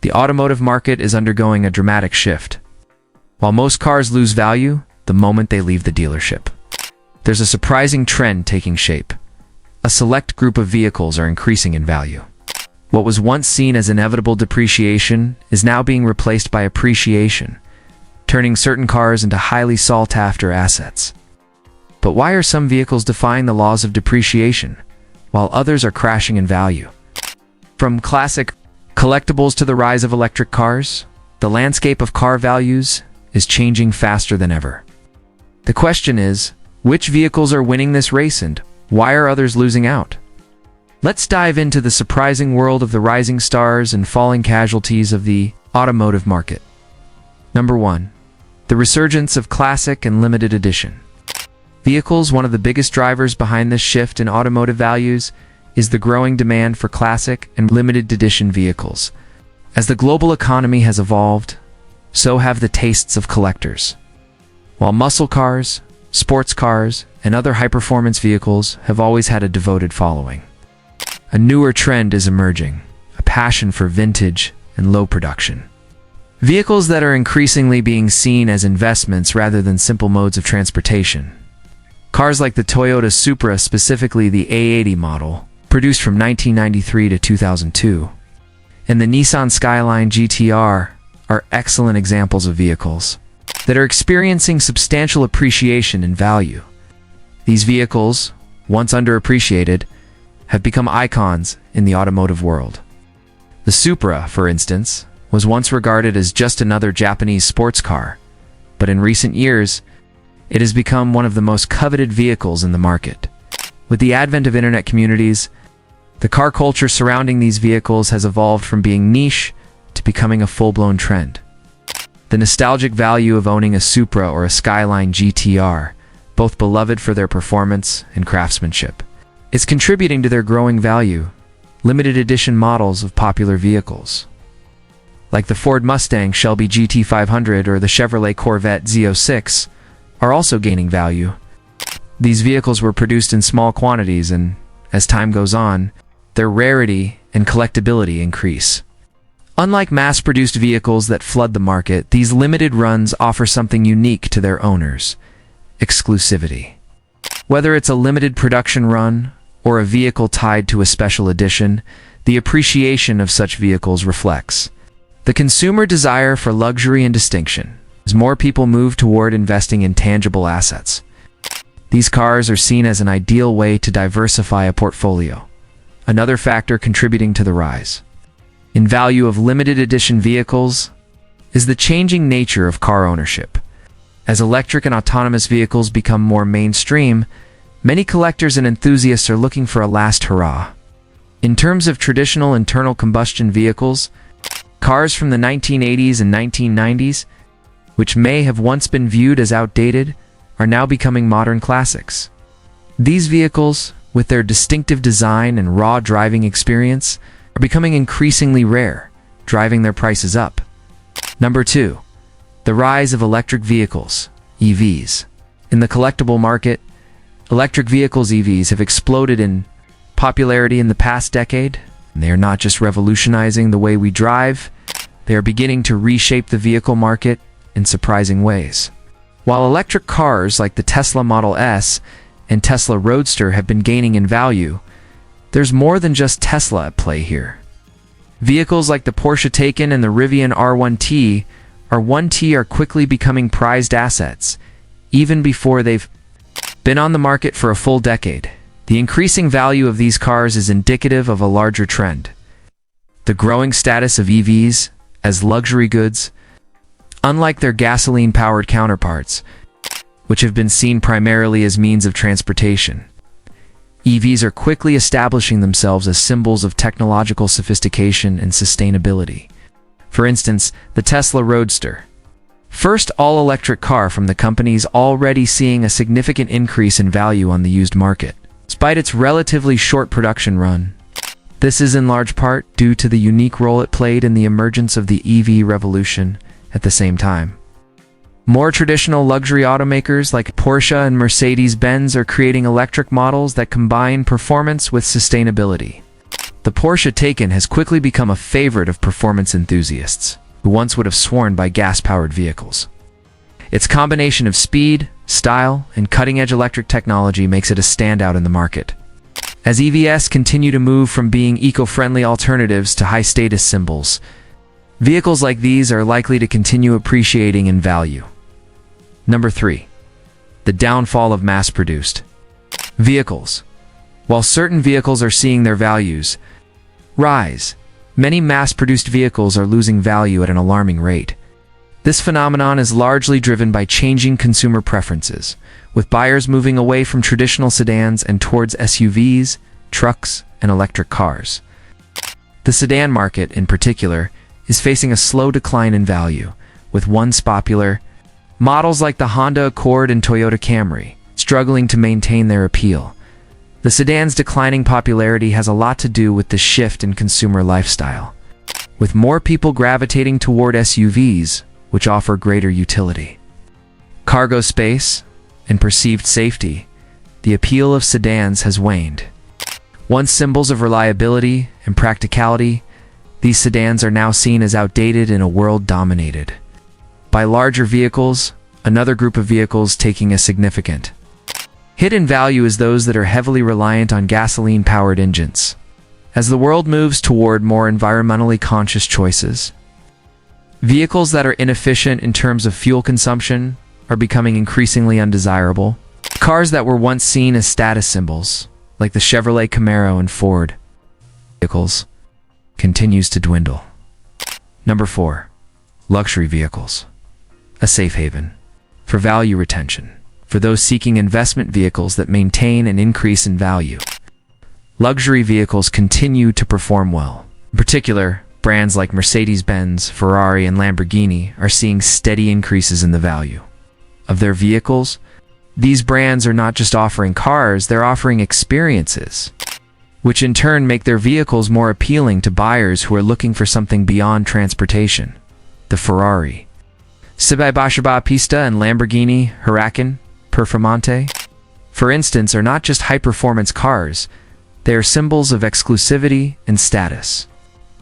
The automotive market is undergoing a dramatic shift. While most cars lose value the moment they leave the dealership, there's a surprising trend taking shape. A select group of vehicles are increasing in value. What was once seen as inevitable depreciation is now being replaced by appreciation, turning certain cars into highly sought-after assets. But why are some vehicles defying the laws of depreciation, while others are crashing in value? From classic collectibles to the rise of electric cars, the landscape of car values is changing faster than ever. The question is, which vehicles are winning this race and why are others losing out? Let's dive into the surprising world of the rising stars and falling casualties of the automotive market. Number 1. The resurgence of classic and limited edition vehicles. One of the biggest drivers behind this shift in automotive values is the growing demand for classic and limited edition vehicles. As the global economy has evolved, so have the tastes of collectors. While muscle cars, sports cars, and other high-performance vehicles have always had a devoted following, a newer trend is emerging, a passion for vintage and low production vehicles that are increasingly being seen as investments rather than simple modes of transportation. Cars like the Toyota Supra, specifically the A80 model, produced from 1993 to 2002, and the Nissan Skyline GTR are excellent examples of vehicles that are experiencing substantial appreciation in value. These vehicles, once underappreciated, have become icons in the automotive world. The Supra, for instance, was once regarded as just another Japanese sports car, but in recent years, it has become one of the most coveted vehicles in the market. With the advent of internet communities, the car culture surrounding these vehicles has evolved from being niche to becoming a full-blown trend. The nostalgic value of owning a Supra or a Skyline GTR, both beloved for their performance and craftsmanship, is contributing to their growing value. Limited edition models of popular vehicles, like the Ford Mustang Shelby GT500 or the Chevrolet Corvette Z06, are also gaining value. These vehicles were produced in small quantities and, as time goes on, their rarity and collectability increase. Unlike mass-produced vehicles that flood the market, these limited runs offer something unique to their owners: exclusivity. Whether it's a limited production run or a vehicle tied to a special edition, the appreciation of such vehicles reflects the consumer desire for luxury and distinction. As more people move toward investing in tangible assets, these cars are seen as an ideal way to diversify a portfolio, another factor contributing to the rise in value of limited edition vehicles is the changing nature of car ownership. As electric and autonomous vehicles become more mainstream, many collectors and enthusiasts are looking for a last hurrah. In terms of traditional internal combustion vehicles, cars from the 1980s and 1990s, which may have once been viewed as outdated, are now becoming modern classics. These vehicles, with their distinctive design and raw driving experience, are becoming increasingly rare, driving their prices up. Number 2. The rise of electric vehicles, EVs. In the collectible market, electric vehicles, EVs, have exploded in popularity in the past decade. And they are not just revolutionizing the way we drive, they are beginning to reshape the vehicle market in surprising ways. While electric cars like the Tesla Model S and Tesla Roadster have been gaining in value, there's more than just Tesla at play here. Vehicles like the Porsche Taycan and the Rivian R1T are quickly becoming prized assets, even before they've been on the market for a full decade. The increasing value of these cars is indicative of a larger trend: the growing status of EVs as luxury goods. Unlike their gasoline-powered counterparts, which have been seen primarily as means of transportation, EVs are quickly establishing themselves as symbols of technological sophistication and sustainability. For instance, the Tesla Roadster, first all-electric car from the company, is already seeing a significant increase in value on the used market. Despite its relatively short production run, this is in large part due to the unique role it played in the emergence of the EV revolution. At the same time, more traditional luxury automakers like Porsche and Mercedes-Benz are creating electric models that combine performance with sustainability. The Porsche Taycan has quickly become a favorite of performance enthusiasts, who once would have sworn by gas-powered vehicles. Its combination of speed, style, and cutting-edge electric technology makes it a standout in the market. As EVs continue to move from being eco-friendly alternatives to high-status symbols, vehicles like these are likely to continue appreciating in value. Number 3. The downfall of mass-produced vehicles. While certain vehicles are seeing their values rise, many mass-produced vehicles are losing value at an alarming rate. This phenomenon is largely driven by changing consumer preferences, with buyers moving away from traditional sedans and towards SUVs, trucks, and electric cars. The sedan market, in particular, is facing a slow decline in value, with once popular models like the Honda Accord and Toyota Camry struggling to maintain their appeal. The sedan's declining popularity has a lot to do with the shift in consumer lifestyle, with more people gravitating toward SUVs, which offer greater utility, cargo space, and perceived safety. The appeal of sedans has waned. Once symbols of reliability and practicality, these sedans are now seen as outdated in a world dominated by larger vehicles. Another group of vehicles taking a significant hit in value is those that are heavily reliant on gasoline-powered engines. As the world moves toward more environmentally conscious choices, vehicles that are inefficient in terms of fuel consumption are becoming increasingly undesirable. Cars that were once seen as status symbols, like the Chevrolet Camaro and Ford vehicles, continues to dwindle. Number 4. Luxury vehicles. A safe haven for value retention. For those seeking investment vehicles that maintain and increase in value, luxury vehicles continue to perform well. In particular, brands like Mercedes-Benz, Ferrari, and Lamborghini are seeing steady increases in the value of their vehicles. These brands are not just offering cars, they're offering experiences, which in turn make their vehicles more appealing to buyers who are looking for something beyond transportation. The Ferrari Sibibashaba Pista and Lamborghini Huracan Performante, for instance, are not just high-performance cars, they are symbols of exclusivity and status.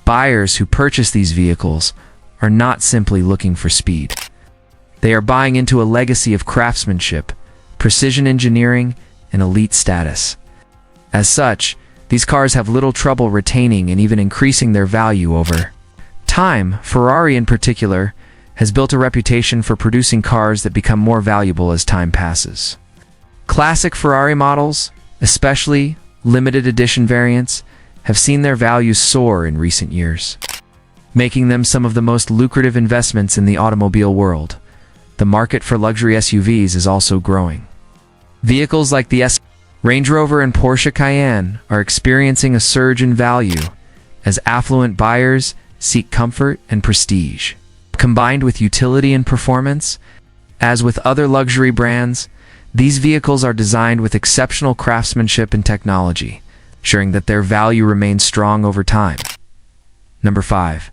Buyers who purchase these vehicles are not simply looking for speed. They are buying into a legacy of craftsmanship, precision engineering, and elite status. As such, these cars have little trouble retaining and even increasing their value over time. Ferrari, in particular, has built a reputation for producing cars that become more valuable as time passes. Classic Ferrari models, especially limited edition variants, have seen their values soar in recent years, making them some of the most lucrative investments in the automobile world. The market for luxury SUVs is also growing. Vehicles like the Range Rover and Porsche Cayenne are experiencing a surge in value as affluent buyers seek comfort and prestige. Combined with utility and performance, as with other luxury brands, these vehicles are designed with exceptional craftsmanship and technology, ensuring that their value remains strong over time. Number 5.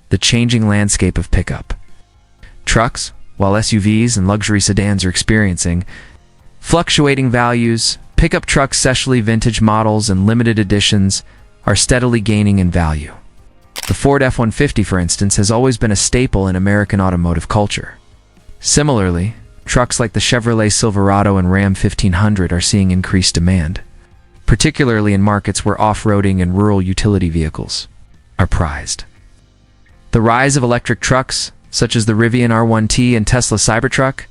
The changing landscape of pickup trucks. While SUVs and luxury sedans are experiencing fluctuating values, pickup trucks, especially vintage models and limited editions, are steadily gaining in value. The Ford F-150, for instance, has always been a staple in American automotive culture. Similarly, trucks like the Chevrolet Silverado and Ram 1500 are seeing increased demand, particularly in markets where off-roading and rural utility vehicles are prized. The rise of electric trucks, such as the Rivian R1T and Tesla Cybertruck,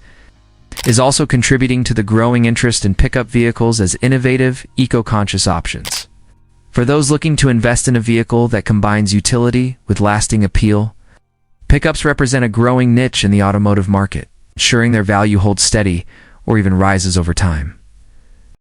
is also contributing to the growing interest in pickup vehicles as innovative, eco-conscious options. For those looking to invest in a vehicle that combines utility with lasting appeal, pickups represent a growing niche in the automotive market, ensuring their value holds steady or even rises over time.